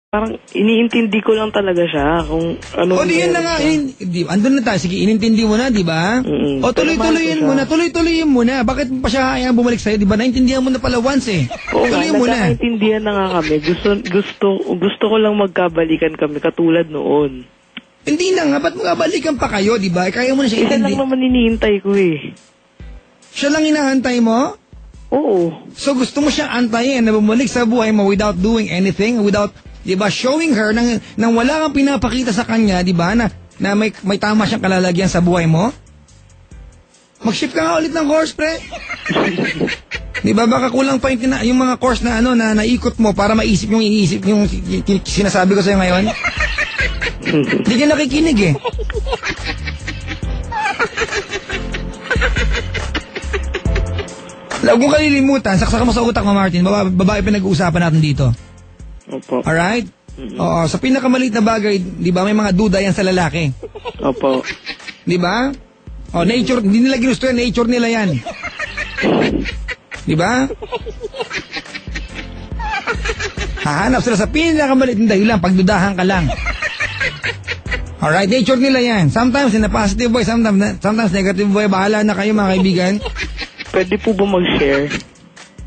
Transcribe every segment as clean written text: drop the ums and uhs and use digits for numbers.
parang iniintindi ko lang talaga siya kung ano. O di yan na nga, andun na tayo, sige, inintindi mo na, di ba? O tuloy-tuloyin mo na, tuloy-tuloyin mo na. Bakit pa siya hayaan bumalik sa'yo, di ba? Naintindihan mo na pala once eh. Oo nga, Tuloy mo na. nagkakaintindihan na nga kami. Gusto ko lang magkabalikan kami katulad noon. Hindi na nga, ba't magkabalikan pa kayo, di ba? Kaya mo na siya Isa lang naman hinihintay ko eh. Siya lang hinahantay mo? Oo. So gusto mo siya antayin na bumalik sa buhay mo without doing anything, without, di ba, showing her nang wala kang pinapakita sa kanya, di ba, na may tama siyang kalalagyan sa buhay mo? Mag-shift ka nga ulit ng course, pre. Di ba, baka kulang pa yung mga course na na naikot mo para maisip yung sinasabi ko sa'yo ngayon. Hindi ka nakikinig eh. Huwag mong kalilimutan, saksakan mo sa utak mo, Martin, babae pinag-uusapan natin dito. Opo. Alright? Oo, sa pinakamaliit na bagay, di ba, may mga duda yan sa lalaki. Opo. Di ba? O, nature, hindi nila ginusto yan, nature nila yan. Di ba? Hahanap sila sa pinakamaliit na dahilan, pagdudahan ka lang. Alright, nature nila yan. Sometimes in a positive way, sometimes negative way. Bahala na kayo mga kaibigan. Pwede po ba mag-share?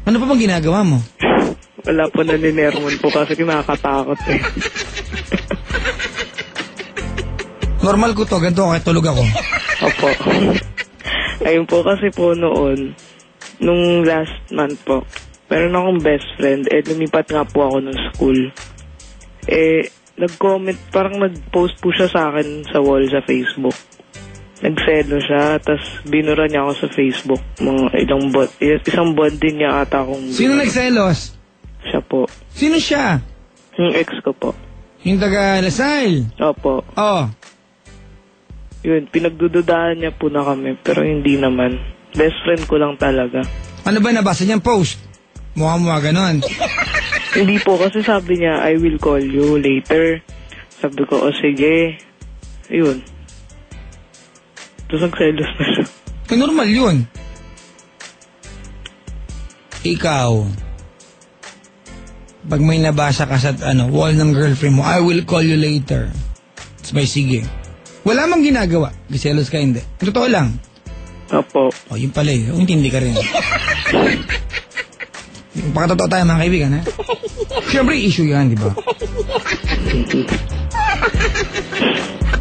Ano pa bang ginagawa mo? Wala po, naninermon po kasi nakakatakot eh. Normal ko to, ganito ako, tulog ako. Opo. Ayun po kasi po noon, nung last month po, meron akong best friend, lumipat nga po ako ng school. Nag-comment, parang nag-post po siya sa akin sa wall sa Facebook. Nagselo siya, tas binura niya ako sa Facebook. Isang bond din niya ata akong... Sino nagselos? Siya po. Sino siya? Yung ex ko po. Yung taga Lasal? Opo. Oh. Yun, pinagdududahan niya po na kami, pero hindi naman. Best friend ko lang talaga. Ano ba, nabasa niyang post? Mukha ganon. Hindi po, kasi sabi niya, I will call you later. Sabi ko, o sige. Ayun. Tapos nagselos na siya. Normal yun. Ikaw, pag may nabasa ka sa wall ng girlfriend mo, I will call you later. Sabay, sige. Wala mang ginagawa. Giselos ka, hindi. Totoo lang. Opo. O, yun pala eh. Hindi ka rin. Pakatotoo tayo mga kaibigan, ha? Siyempre, issue yan, di ba?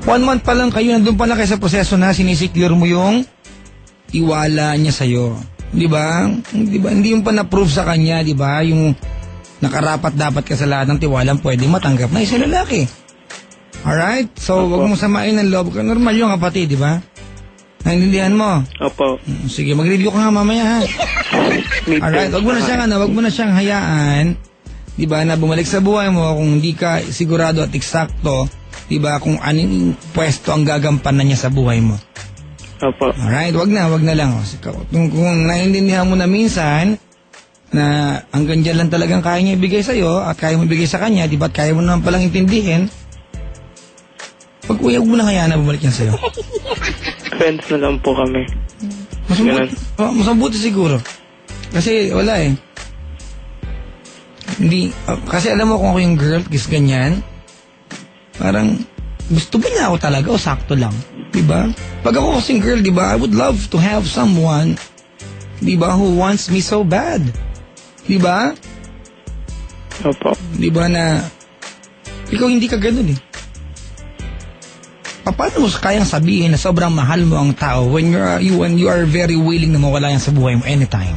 1 month pa lang kayo, nandun pa lang kayo sa proseso na sinisecure mo yung tiwala niya sa'yo. Di ba? Hindi yung pa na-prove sa kanya, di ba? Yung nakarapat dapat ka sa lahat ng tiwalang pwede matanggap na isa lalaki. Alright? So, wag mong samain ng loob ka. Normal yung kapatid, di ba? Naintindihan mo? Opo. Sige, mag-review ka nga mamaya, ha? Alright, wag mo na siyang hayaan, di ba, na bumalik sa buhay mo kung hindi ka sigurado at eksakto, di ba, kung anong pwesto ang gagampanan niya sa buhay mo. Opo. Alright, wag na lang. Kung naiintindihan mo na minsan na hanggang dyan lang talagang kaya niya ibigay sa'yo at kaya mo ibigay sa kanya, di ba, at kaya mo naman palang intindihin, wag mo na hayaan na bumalik yan sa'yo. Friends na lang po kami. Masambuti siguro. Kasi wala eh. Hindi, kasi alam mo kung ako yung girl, ganyan, parang gusto ba niya ako talaga o sakto lang? Diba? Pag ako kasing girl, diba, I would love to have someone, diba, who wants me so bad. Diba? Opo. Diba na, ikaw hindi ka ganun eh. Paano mo kayang sabihin na sobrang mahal mo ang tao when you are very willing na mawala yan sa buhay mo anytime?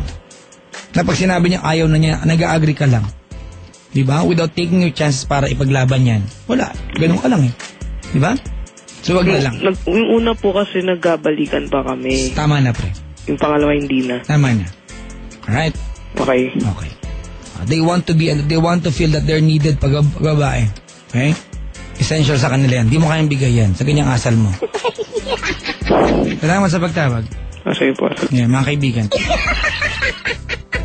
Na pag sinabi niya ayaw na niya, nag-a-agree ka lang. Diba? Without taking your chances para ipaglaban yan. Wala. Ganun ka lang eh. Diba? So wag na lang. Yung una po kasi nagbabalikan pa kami. Tama na, pre. Yung pangalawa hindi na. Tama na. Alright? Okay. They want to feel that they're needed pag babae. Okay? Essential sa kanila yan. Di mo kayang bigay yan sa ganyang asal mo. Salamat sa pagtawag. Sige po. Yeah, mga kaibigan.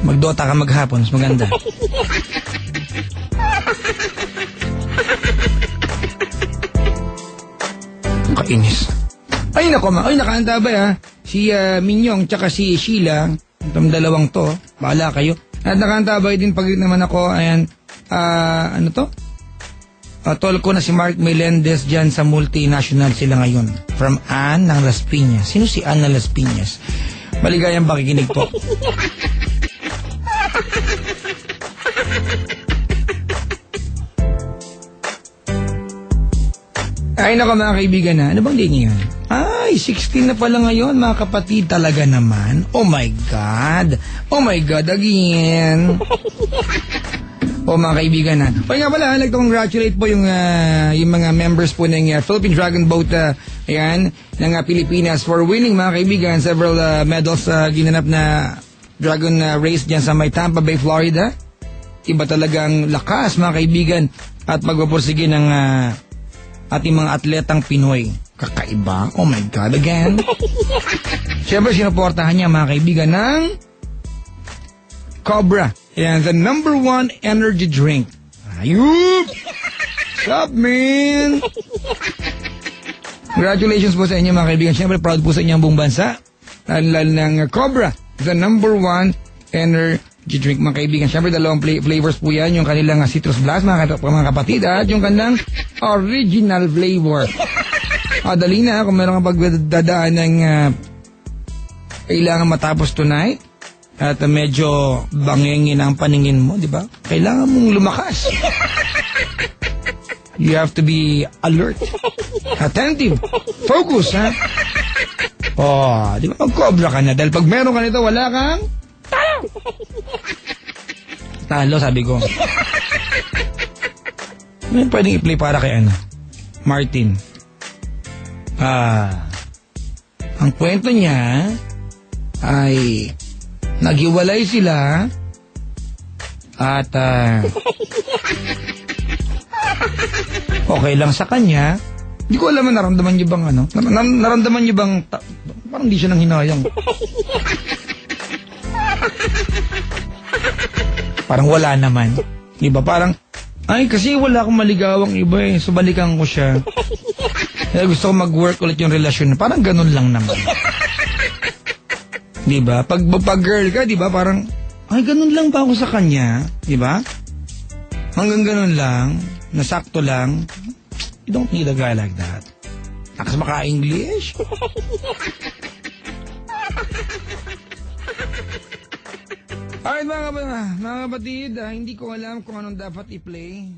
Magdota ka maghapon. Mas maganda. Kainis. Ay, nakaantabay ha. Si Minyong tsaka si Sheila. Itong dalawang to. Bahala kayo. At nakaantabay din pag naman ako. Ayan. Ano to? Tol ko na si Mark Melendez dyan sa multinational sila ngayon. From Ann ng Las Piñas. Sino si Ann ng Las Piñas? Maligayang pakikinig po. Ay nako mga kaibigan na, ano bang day niya? Ay, 16 na pala ngayon mga kapatid, talaga naman. Oh my God again. O mga kaibigan na. O nga pala, I'd like to congratulate po yung mga members po ng Philippine Dragon Boat ayan, ng Pilipinas for winning mga kaibigan several medals ginanap na Dragon race dyan sa may Tampa Bay, Florida. Iba talagang lakas mga kaibigan at magpapursige ng ating mga atletang Pinoy. Kakaiba. Oh my God again. Siyempre sinuportahan niya mga kaibigan ng Cobra. Yan, the #1 energy drink. Ayup! What's up, man? Congratulations po sa inyo mga kaibigan. Siyempre proud po sa inyo ang buong bansa. Lalo ng Cobra, the #1 energy drink mga kaibigan. Siyempre dalawang flavors po yan. Yung kanilang citrus blast mga kapatid at yung kanilang original flavor. Dali na kung meron kang pagdadaan ng kailangan matapos tonight at medyo bangingin ang paningin mo, di ba? Kailangan mong lumakas. You have to be alert, attentive, focus, ha? Di ba? Mag-cobra ka na dahil pag meron ka nito, wala kang talo, sabi ko. May pwedeng i-play para kay Martin. Ang kwento niya ay naghiwalay sila at okay lang sa kanya. Hindi ko alam naramdaman niyo bang naramdaman niyo bang parang hindi siya nang hinayang. Parang wala naman. Di ba? Parang ay kasi wala akong maligawang iba so balikan ko siya. Kaya gusto ko mag-work ulit yung relasyon. Parang ganun lang naman. Diba? Pag girl ka, diba? Parang, ay, ganun lang ba ako sa kanya? Diba? Hanggang ganun lang, nasakto lang. You don't need a guy like that. Nakas maka-English? Alright mga kapatid, hindi ko alam kung anong dapat i-play.